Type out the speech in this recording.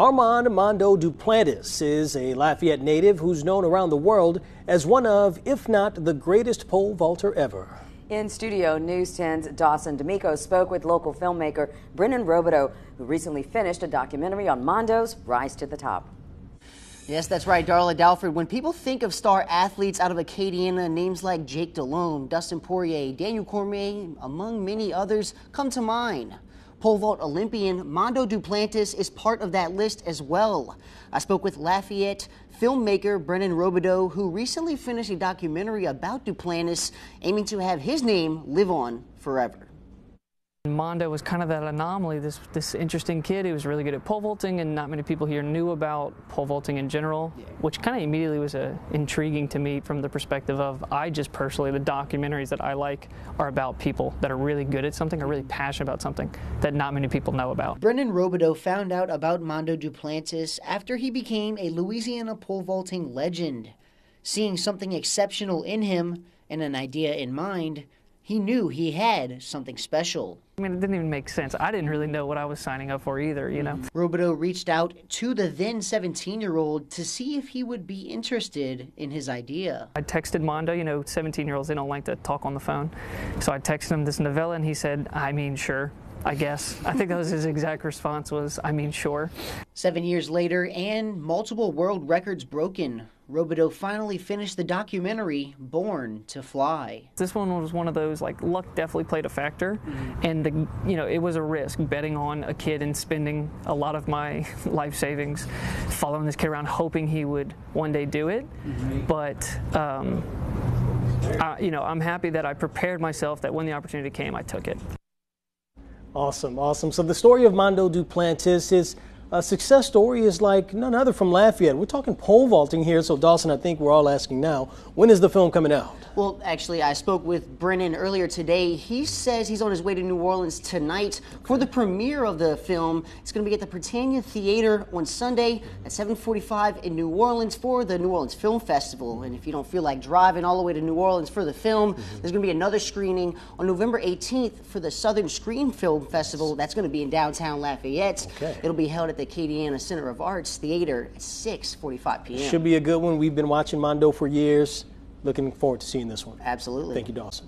Armand Mondo Duplantis is a Lafayette native who's known around the world as one of, if not the greatest pole vaulter ever. In studio, News 10's Dawson D'Amico spoke with local filmmaker Brennan Robideau, who recently finished a documentary on Mondo's rise to the top. Yes, that's right, Darla Dalford. When people think of star athletes out of Acadiana, names like Jake Delhomme, Dustin Poirier, Daniel Cormier, among many others, come to mind. Pole vault Olympian Mondo Duplantis is part of that list as well. I spoke with Lafayette filmmaker Brennan Robideau, who recently finished a documentary about Duplantis, aiming to have his name live on forever. Mondo was kind of that anomaly, this interesting kid who was really good at pole vaulting, and not many people here knew about pole vaulting in general, which kind of immediately was intriguing to me from the perspective of the documentaries that I like are about people that are really good at something or really passionate about something that not many people know about. Brennan Robideau found out about Mondo Duplantis after he became a Louisiana pole vaulting legend. Seeing something exceptional in him and an idea in mind, he knew he had something special. I mean, it didn't even make sense. I didn't really know what I was signing up for either, you know. Robideau reached out to the then 17-year-old to see if he would be interested in his idea. I texted Mondo, you know, 17-year-olds, they don't like to talk on the phone. So I texted him this novella and he said, I mean, sure, I guess. I think that was his exact response was, I mean, sure. 7 years later and multiple world records broken, Robideau finally finished the documentary Born to Fly. This one was one of those, like, luck definitely played a factor, and it was a risk betting on a kid and spending a lot of my life savings following this kid around, hoping he would one day do it. But I'm happy that I prepared myself, that when the opportunity came, I took it. Awesome, awesome. So the story of Mondo Duplantis, his success story is like none other from Lafayette. We're talking pole vaulting here, so Dawson, I think we're all asking now, when is the film coming out? Well, actually, I spoke with Brennan earlier today. He says he's on his way to New Orleans tonight for the premiere of the film. It's going to be at the Britannia Theater on Sunday at 7:45 in New Orleans for the New Orleans Film Festival. And if you don't feel like driving all the way to New Orleans for the film, there's going to be another screening on November 18th for the Southern Screen Film Festival. That's going to be in downtown Lafayette. Okay. It'll be held at the Acadiana Center of Arts Theater at 6:45 p.m. Should be a good one. We've been watching Mondo for years. Looking forward to seeing this one. Absolutely. Thank you, Dawson.